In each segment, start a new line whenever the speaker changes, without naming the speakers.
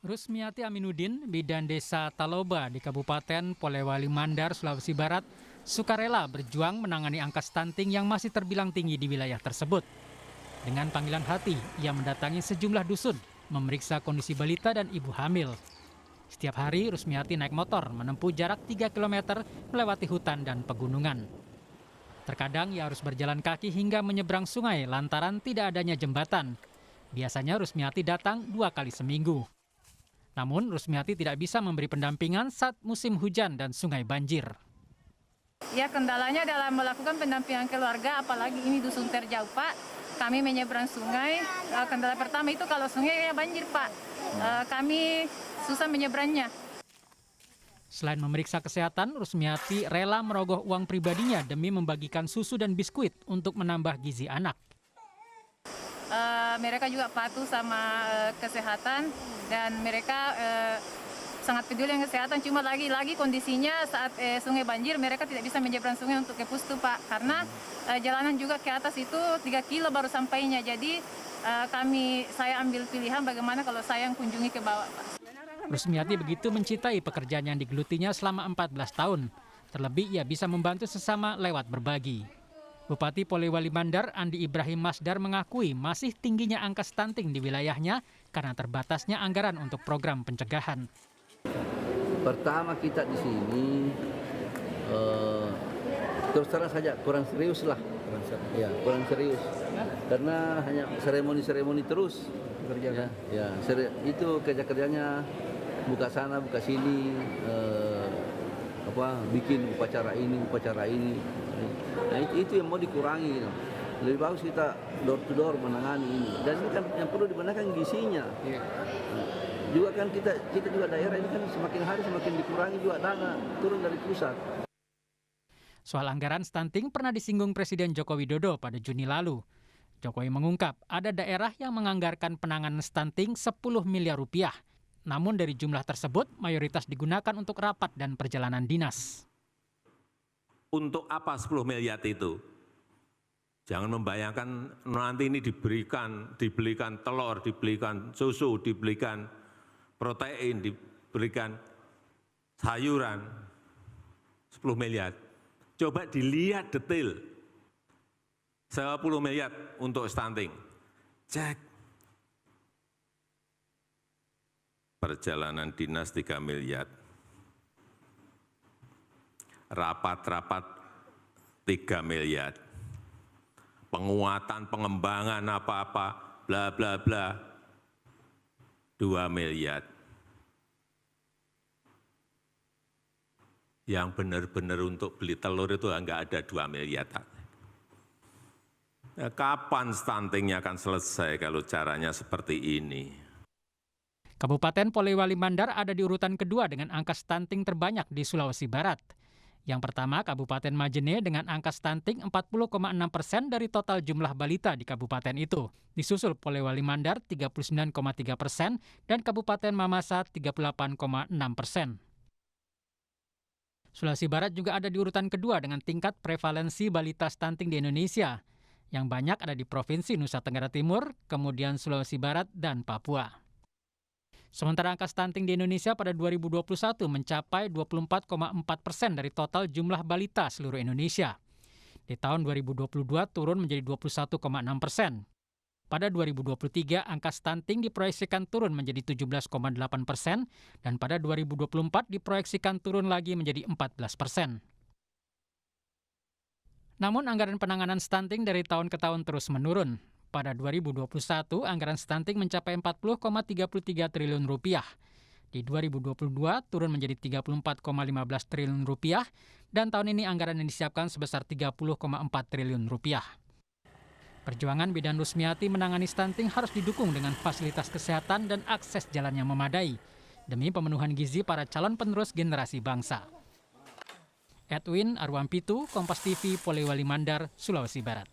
Rusmiati Aminuddin, bidan desa Taloba di Kabupaten Polewali Mandar, Sulawesi Barat, sukarela berjuang menangani angka stunting yang masih terbilang tinggi di wilayah tersebut. Dengan panggilan hati, ia mendatangi sejumlah dusun, memeriksa kondisi balita dan ibu hamil. Setiap hari, Rusmiati naik motor menempuh jarak 3 km melewati hutan dan pegunungan. Terkadang ia harus berjalan kaki hingga menyeberang sungai lantaran tidak adanya jembatan. Biasanya Rusmiati datang 2 kali seminggu. Namun Rusmiati tidak bisa memberi pendampingan saat musim hujan dan sungai banjir.
Ya, kendalanya dalam melakukan pendampingan keluarga, apalagi ini dusun terjauh, Pak. Kami menyeberang sungai. Kendala pertama itu kalau sungai ya banjir, Pak. Kami susah menyeberangnya.
Selain memeriksa kesehatan, Rusmiati rela merogoh uang pribadinya demi membagikan susu dan biskuit untuk menambah gizi anak.
Mereka juga patuh sama kesehatan dan mereka sangat peduli dengan kesehatan. Cuma lagi kondisinya saat sungai banjir mereka tidak bisa menyeberang sungai untuk ke Pustu, Pak, karena jalanan juga ke atas itu 3 kilo baru sampainya. Jadi saya ambil pilihan bagaimana kalau saya yang kunjungi ke bawah, Pak.
Rusmiati begitu mencintai pekerjaan yang digelutinya selama 14 tahun. Terlebih ia bisa membantu sesama lewat berbagi. Bupati Polewali Mandar Andi Ibrahim Masdar mengakui masih tingginya angka stunting di wilayahnya karena terbatasnya anggaran untuk program pencegahan.
Pertama kita di sini terus terang saja kurang serius lah, kurang serius karena hanya seremoni terus kerja. Itu kerjanya buka sana buka sini, bikin upacara ini. Nah itu yang mau dikurangi. Lebih bagus kita door to door menangani ini. Dan ini kan yang perlu dibenarkan gizinya. Juga kan kita juga daerah ini kan semakin hari semakin dikurangi juga dana turun dari pusat.
Soal anggaran stunting pernah disinggung Presiden Joko Widodo pada Juni lalu. Jokowi mengungkap ada daerah yang menganggarkan penanganan stunting 10 miliar rupiah. Namun dari jumlah tersebut mayoritas digunakan untuk rapat dan perjalanan dinas.
Untuk apa 10 miliar itu? Jangan membayangkan nanti ini dibelikan telur, dibelikan susu, dibelikan protein, diberikan sayuran. 10 miliar. Coba dilihat detail. 10 miliar untuk stunting. Cek. Perjalanan dinas 3 miliar. Rapat-rapat 3 miliar, penguatan pengembangan apa-apa, bla bla bla, 2 miliar. Yang benar-benar untuk beli telur itu enggak ada 2 miliar. Ya, kapan stuntingnya akan selesai kalau caranya seperti ini?
Kabupaten Polewali Mandar ada di urutan kedua dengan angka stunting terbanyak di Sulawesi Barat. Yang pertama, Kabupaten Majene dengan angka stunting 40,6% dari total jumlah balita di kabupaten itu. Disusul Polewali Mandar 39,3% dan Kabupaten Mamasa 38,6%. Sulawesi Barat juga ada di urutan kedua dengan tingkat prevalensi balita stunting di Indonesia. Yang banyak ada di Provinsi Nusa Tenggara Timur, kemudian Sulawesi Barat dan Papua. Sementara angka stunting di Indonesia pada 2021 mencapai 24,4% dari total jumlah balita seluruh Indonesia. Di tahun 2022 turun menjadi 21,6%. Pada 2023 angka stunting diproyeksikan turun menjadi 17,8% dan pada 2024 diproyeksikan turun lagi menjadi 14%. Namun anggaran penanganan stunting dari tahun ke tahun terus menurun. Pada 2021, anggaran stunting mencapai 40,33 triliun rupiah. Di 2022 turun menjadi 34,15 triliun rupiah dan tahun ini anggaran yang disiapkan sebesar 30,4 triliun rupiah. Perjuangan bidan Rusmiati menangani stunting harus didukung dengan fasilitas kesehatan dan akses jalan yang memadai demi pemenuhan gizi para calon penerus generasi bangsa. Edwin Arwampitu, Kompas TV, Polewali Mandar, Sulawesi Barat.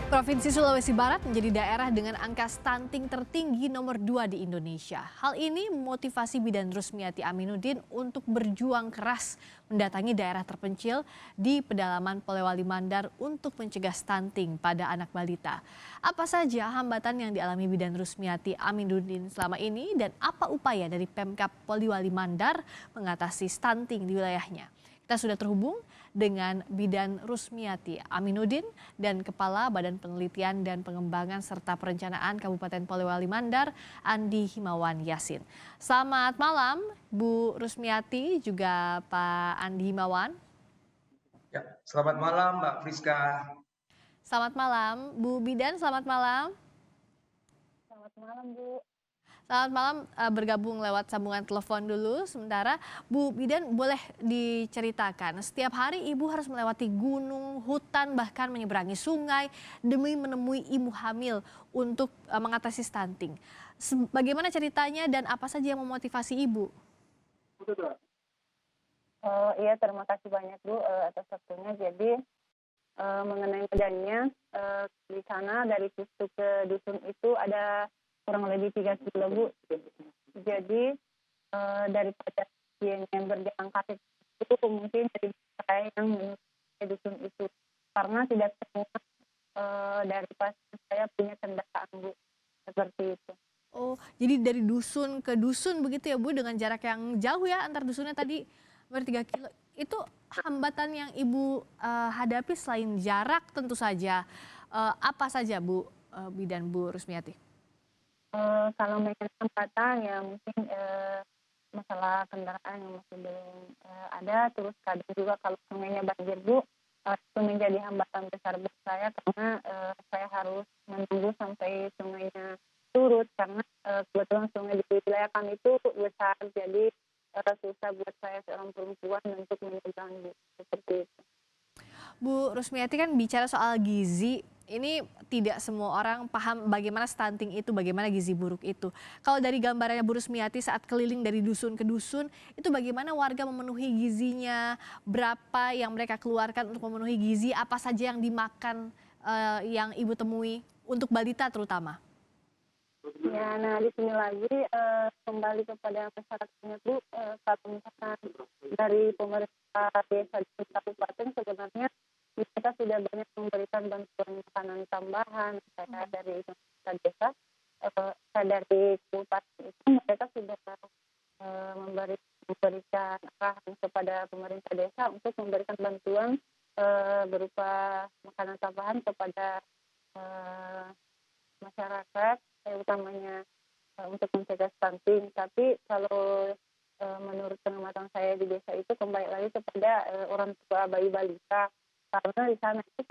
Provinsi Sulawesi Barat menjadi daerah dengan angka stunting tertinggi nomor 2 di Indonesia. Hal ini memotivasi Bidan Rusmiati Aminuddin untuk berjuang keras mendatangi daerah terpencil di pedalaman Polewali Mandar untuk mencegah stunting pada anak balita. Apa saja hambatan yang dialami Bidan Rusmiati Aminuddin selama ini dan apa upaya dari Pemkab Polewali Mandar mengatasi stunting di wilayahnya? Kita sudah terhubung dengan Bidan Rusmiati Aminuddin dan Kepala Badan Penelitian dan Pengembangan serta Perencanaan Kabupaten Polewali Mandar, Andi Himawan Yasin. Selamat malam Bu Rusmiati juga Pak Andi Himawan.
Ya, selamat malam Mbak Friska.
Selamat malam Bu Bidan, selamat malam.
Selamat malam Bu.
Selamat malam, bergabung lewat sambungan telepon dulu sementara. Bu Bidan, boleh diceritakan, setiap hari Ibu harus melewati gunung, hutan, bahkan menyeberangi sungai demi menemui ibu hamil untuk mengatasi stunting. Bagaimana ceritanya dan apa saja yang memotivasi Ibu?
Iya, terima kasih banyak Bu atas waktunya. Jadi mengenai medannya, di sana dari Pustu ke dusun itu ada kurang lebih 3 kilo Bu. Jadi daripada yang berjalan kaki itu mungkin dari saya yang menuju dusun itu karena tidak semua dari pasien saya punya kendaraan Bu, seperti itu.
Oh, jadi dari dusun ke dusun begitu ya Bu, dengan jarak yang jauh ya antar dusunnya tadi hampir 3 kilo. Itu hambatan yang Ibu hadapi selain jarak tentu saja. Apa saja Bu Bidan Bu Rusmiati?
Kalau mengenai hambatan ya mungkin masalah kendaraan yang masih belum ada, terus kadang juga kalau sungainya banjir Bu, itu menjadi hambatan besar buat saya karena saya harus menunggu sampai sungainya surut karena kebetulan sungai di wilayah kami itu besar, jadi susah buat saya seorang perempuan untuk menyeberang Bu, seperti itu.
Bu Rusmiati kan bicara soal gizi, ini tidak semua orang paham bagaimana stunting itu, bagaimana gizi buruk itu. Kalau dari gambarannya Bu Rusmiati saat keliling dari dusun ke dusun, itu bagaimana warga memenuhi gizinya, berapa yang mereka keluarkan untuk memenuhi gizi, apa saja yang dimakan yang Ibu temui untuk balita terutama?
Ya, nah di sini lagi kembali kepada masyarakatnya Bu, kalau misalkan dari pemerintah desa di kabupaten sebenarnya mereka sudah banyak memberikan bantuan makanan tambahan. Saya dari pemerintah desa, saya dari kabupaten itu mereka sudah memberikan arahan kepada pemerintah desa untuk memberikan bantuan berupa makanan tambahan kepada masyarakat, utamanya untuk mencegah stunting. Tapi kalau menurut pengamatan saya di desa itu kembali lagi kepada orang tua bayi balita, karena di sana itu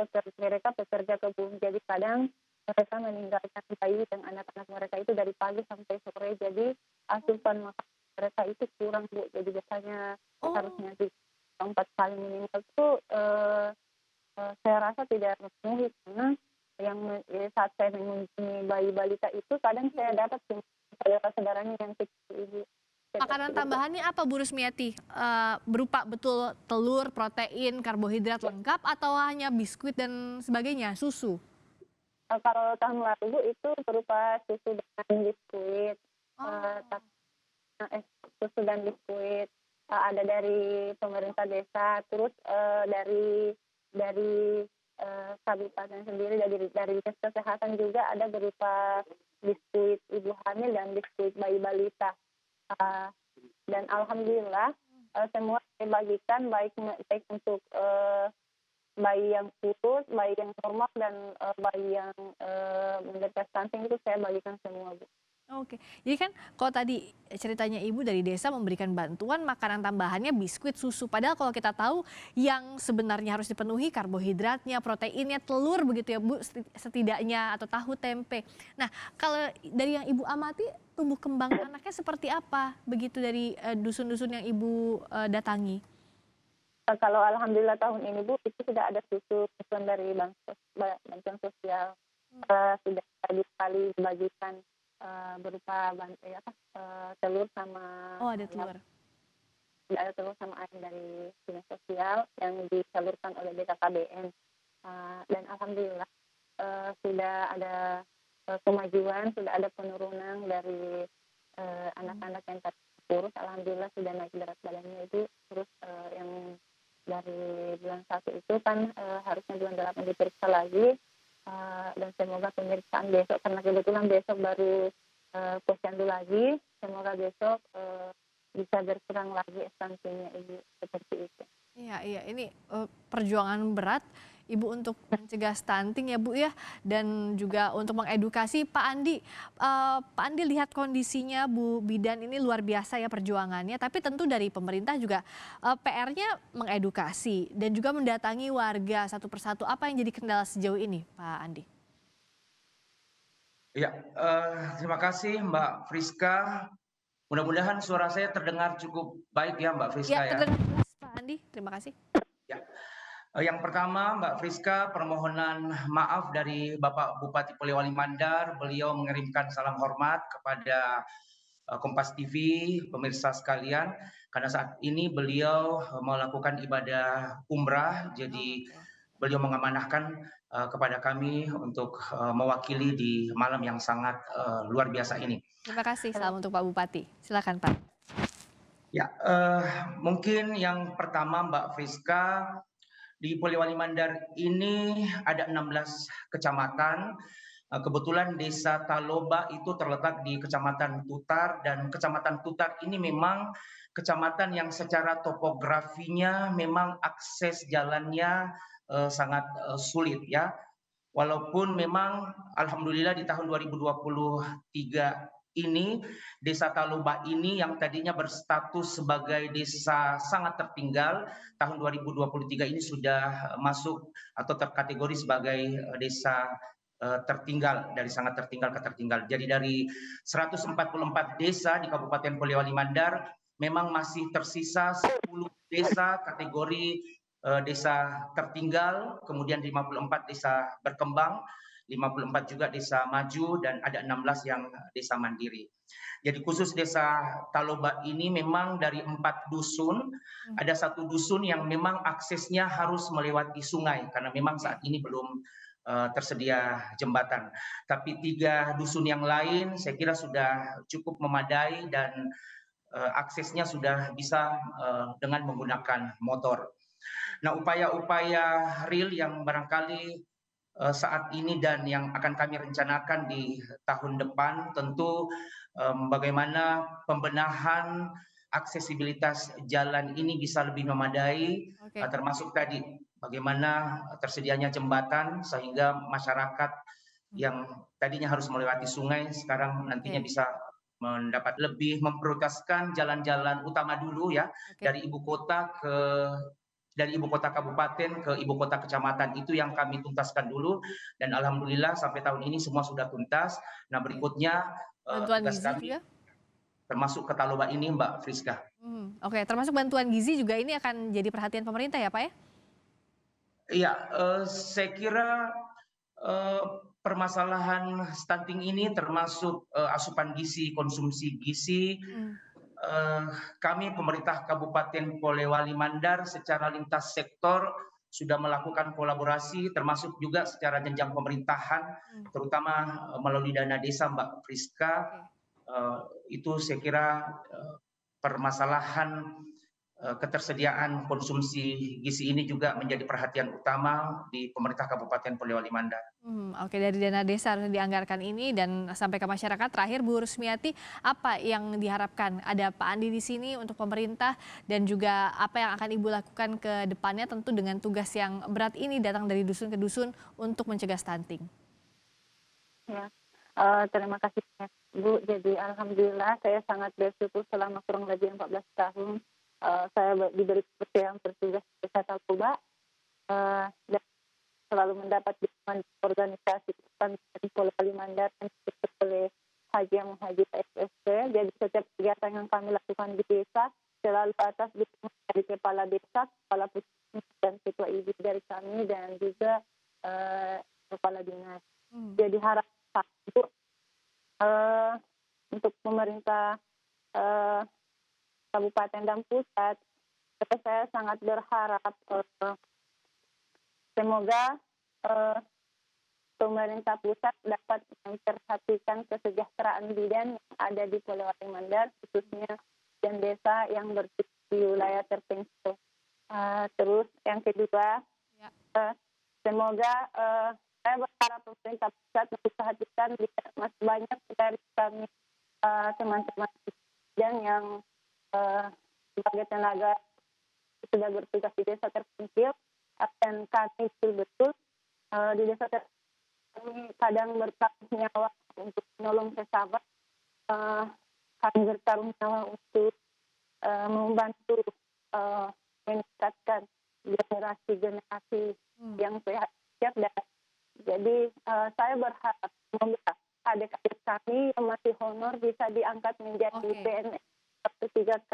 mereka pekerja kebun, jadi kadang mereka meninggalkan bayi dan anak-anak mereka itu dari pagi sampai sore, jadi asupan makanan mereka itu kurang Bu, jadi biasanya harusnya 4 kali minimal itu saya rasa tidak terpenuhi karena yang saat saya mengunjungi bayi balita itu kadang saya dapat saudara-saudaranya yang kecil Ibu.
Makanan tambahannya apa Bu Rusmiati? Berupa betul telur, protein, karbohidrat lengkap atau hanya biskuit dan sebagainya, susu?
Kalau tahun lalu itu berupa susu dan biskuit. Susu dan biskuit ada dari pemerintah desa, terus dari kabupaten sendiri, dari dinas kesehatan juga ada berupa biskuit ibu hamil dan biskuit bayi balita. Dan alhamdulillah semua saya bagikan baik untuk bayi yang kurus, bayi yang normal dan bayi yang menderita stunting itu saya bagikan semua Bu.
Oke, jadi kan kalau tadi ceritanya Ibu dari desa memberikan bantuan makanan tambahannya biskuit, susu. Padahal kalau kita tahu yang sebenarnya harus dipenuhi karbohidratnya, proteinnya, telur begitu ya Bu setidaknya, atau tahu tempe. Nah kalau dari yang Ibu amati tumbuh kembang anaknya seperti apa begitu dari dusun-dusun yang Ibu datangi?
Kalau alhamdulillah tahun ini Bu itu sudah ada susu dari bantuan sosial, sudah sekali dibagikan. Berupa telur sama
ada telur.
Ada telur sama ayam dari dinas sosial yang disalurkan oleh BKKBN, dan alhamdulillah
kemajuan, sudah ada penurunan dari anak-anak yang kurus. Alhamdulillah sudah naik berat badannya itu. Terus yang dari bulan 1 itu kan harusnya bulan 8 diperiksa lagi, dan semoga pemeriksaan besok, karena kebetulan besok baru posyandu lagi, semoga besok bisa berkurang lagi stuntingnya Ibu, seperti itu.
Iya, ini perjuangan berat Ibu untuk mencegah stunting ya Bu ya, dan juga untuk mengedukasi Pak Andi. Pak Andi lihat kondisinya Bu Bidan ini luar biasa ya perjuangannya, tapi tentu dari pemerintah juga PR-nya mengedukasi dan juga mendatangi warga satu persatu. Apa yang jadi kendala sejauh ini Pak Andi?
Ya, terima kasih Mbak Friska. Mudah-mudahan suara saya terdengar cukup baik ya Mbak Friska
Ya,
ya.
terdengar jelas Pak Andi, terima kasih.
Ya. Yang pertama Mbak Friska, permohonan maaf dari Bapak Bupati Polewali Mandar. Beliau mengirimkan salam hormat kepada Kompas TV, pemirsa sekalian, karena saat ini beliau melakukan ibadah umrah, jadi beliau mengamanahkan kepada kami untuk mewakili di malam yang sangat luar biasa ini.
Terima kasih, salam untuk Pak Bupati. Silakan Pak.
Ya, mungkin yang pertama Mbak Friska, di Polewali Mandar ini ada 16 kecamatan. Kebetulan Desa Taloba itu terletak di Kecamatan Tutar, dan Kecamatan Tutar ini memang kecamatan yang secara topografinya memang akses jalannya sangat sulit ya. Walaupun memang alhamdulillah di tahun 2023 ini Desa Taloba ini yang tadinya berstatus sebagai desa sangat tertinggal, tahun 2023 ini sudah masuk atau terkategori sebagai desa tertinggal, dari sangat tertinggal ke tertinggal. Jadi dari 144 desa di Kabupaten Polewali Mandar memang masih tersisa 10 desa kategori desa tertinggal, kemudian 54 desa berkembang, 54 juga desa maju, dan ada 16 yang desa mandiri. Jadi khusus Desa Taloba ini memang dari 4 dusun, ada 1 dusun yang memang aksesnya harus melewati sungai karena memang saat ini belum tersedia jembatan. Tapi 3 dusun yang lain saya kira sudah cukup memadai dan aksesnya sudah bisa dengan menggunakan motor. Nah, upaya-upaya real yang barangkali saat ini dan yang akan kami rencanakan di tahun depan tentu bagaimana pembenahan aksesibilitas jalan ini bisa lebih memadai, termasuk tadi bagaimana tersedianya jembatan sehingga masyarakat yang tadinya harus melewati sungai sekarang nantinya bisa mendapat lebih memprioritaskan jalan-jalan utama dulu ya, dari ibu kota kabupaten ke ibu kota kecamatan, itu yang kami tuntaskan dulu, dan alhamdulillah sampai tahun ini semua sudah tuntas. Nah, berikutnya tugas kami juga termasuk ke Taloba ini Mbak Friska.
Termasuk bantuan gizi juga ini akan jadi perhatian pemerintah ya Pak ya? Iya,
saya kira permasalahan stunting ini termasuk asupan gizi, konsumsi gizi. Kami pemerintah Kabupaten Polewali Mandar secara lintas sektor sudah melakukan kolaborasi termasuk juga secara jenjang pemerintahan, terutama melalui dana desa Mbak Friska. Itu saya kira permasalahan ketersediaan konsumsi gizi ini juga menjadi perhatian utama di pemerintah Kabupaten Polewali Mandar.
Dari dana desa harus dianggarkan ini dan sampai ke masyarakat. Terakhir Bu Rusmiati, apa yang diharapkan? Ada Pak Andi di sini untuk pemerintah dan juga apa yang akan Ibu lakukan ke depannya tentu dengan tugas yang berat ini datang dari dusun ke dusun untuk mencegah stunting.
Ya, terima kasih Bu. Jadi alhamdulillah saya sangat bersyukur selama kurang lebih 14 tahun saya diberi kepercayaan bertugas di Desa Taloba dan selalu mendapat dukungan organisasi di Polewali Mandar dan oleh Haji SSP. Jadi setiap kegiatan yang kami lakukan di desa selalu atas dukungan dari kepala desa, kepala pusat dan ketua ibu dari kami dan juga kepala dinas. Jadi harapan untuk pemerintah kabupaten dan pusat, saya sangat berharap semoga pemerintah pusat dapat memperhatikan kesejahteraan bidan yang ada di Polewali Mandar, khususnya dan desa yang berada di wilayah terpencil. Terus yang kedua, semoga saya berharap pemerintah pusat memperhatikan masih banyak dari kami teman-teman bidan yang sebagai tenaga sudah bertugas di desa terpencil, dan kami betul-betul di desa terpencil kami kadang bertaruh nyawa untuk menolong sesama, kami bertaruh nyawa untuk membantu meningkatkan generasi yang sehat. Dan jadi saya berharap semoga adik-adik kami yang masih honor bisa diangkat menjadi PNS 3K.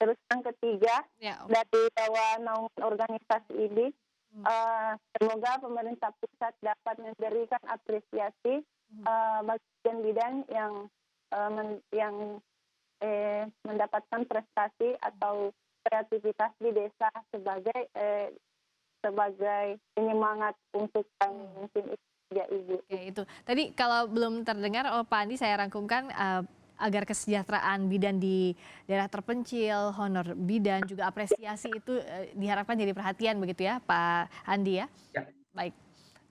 Terus yang ketiga, dari bawah naungan organisasi ini, semoga pemerintah pusat dapat memberikan apresiasi bagi bidan yang mendapatkan prestasi atau kreativitas di desa sebagai penyemangat untuk kami mungkin itu ya Ibu.
Oke, itu tadi kalau belum terdengar oleh Pak Andi, saya rangkumkan agar kesejahteraan bidan di daerah terpencil, honor bidan, juga apresiasi itu diharapkan jadi perhatian begitu ya Pak Andi ya? Ya. Baik,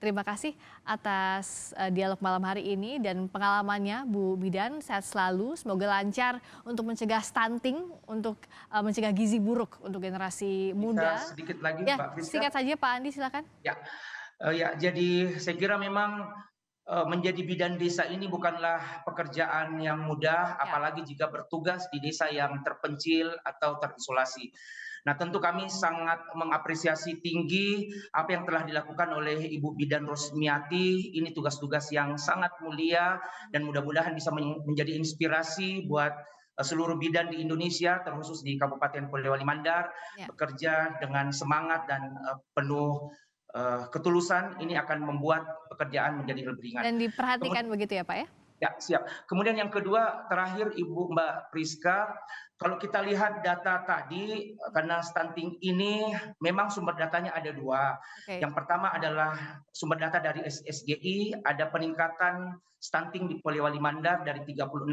terima kasih atas dialog malam hari ini dan pengalamannya Bu Bidan, sehat selalu, semoga lancar untuk mencegah stunting, untuk mencegah gizi buruk untuk generasi muda.
Bisa sedikit lagi
ya,
Mbak Friska?
Singkat saja Pak Andi silakan.
Ya, jadi saya kira memang menjadi bidan desa ini bukanlah pekerjaan yang mudah, apalagi jika bertugas di desa yang terpencil atau terisolasi. Nah, tentu kami sangat mengapresiasi tinggi apa yang telah dilakukan oleh Ibu Bidan Rosmiati. Ini tugas-tugas yang sangat mulia dan mudah-mudahan bisa menjadi inspirasi buat seluruh bidan di Indonesia, terkhusus di Kabupaten Polewali Mandar, bekerja dengan semangat dan penuh ketulusan. Ini akan membuat pekerjaan menjadi lebih ringan.
Dan diperhatikan begitu ya Pak ya?
Ya, siap. Kemudian yang kedua, terakhir Mbak Priska, kalau kita lihat data tadi, karena stunting ini memang sumber datanya ada dua. Yang pertama adalah sumber data dari SSGI, ada peningkatan stunting di Polewali Mandar dari 36%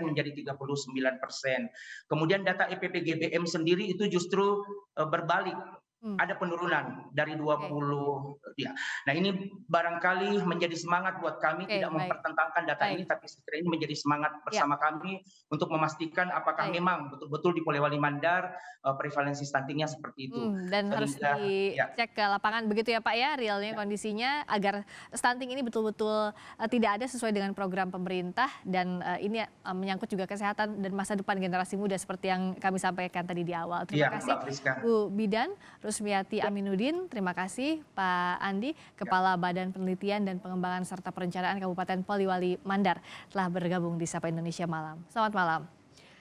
menjadi 39%. Kemudian data EPPGBM sendiri itu justru berbalik. Ada penurunan dari 20 ya. Nah, ini barangkali menjadi semangat buat kami, tidak mempertentangkan data ini, tapi sekiranya ini menjadi semangat bersama kami untuk memastikan apakah memang betul-betul di Polewali Mandar prevalensi stuntingnya seperti itu.
Dan harus dicek ke lapangan begitu ya Pak ya, realnya kondisinya, agar stunting ini betul-betul tidak ada sesuai dengan program pemerintah, dan ini menyangkut juga kesehatan dan masa depan generasi muda seperti yang kami sampaikan tadi di awal. Terima kasih Bu Bidan Rosmiati Aminuddin, terima kasih Pak Andi, Kepala Badan Penelitian dan Pengembangan serta Perencanaan Kabupaten Poliwali Mandar, telah bergabung di Sapa Indonesia Malam. Selamat malam.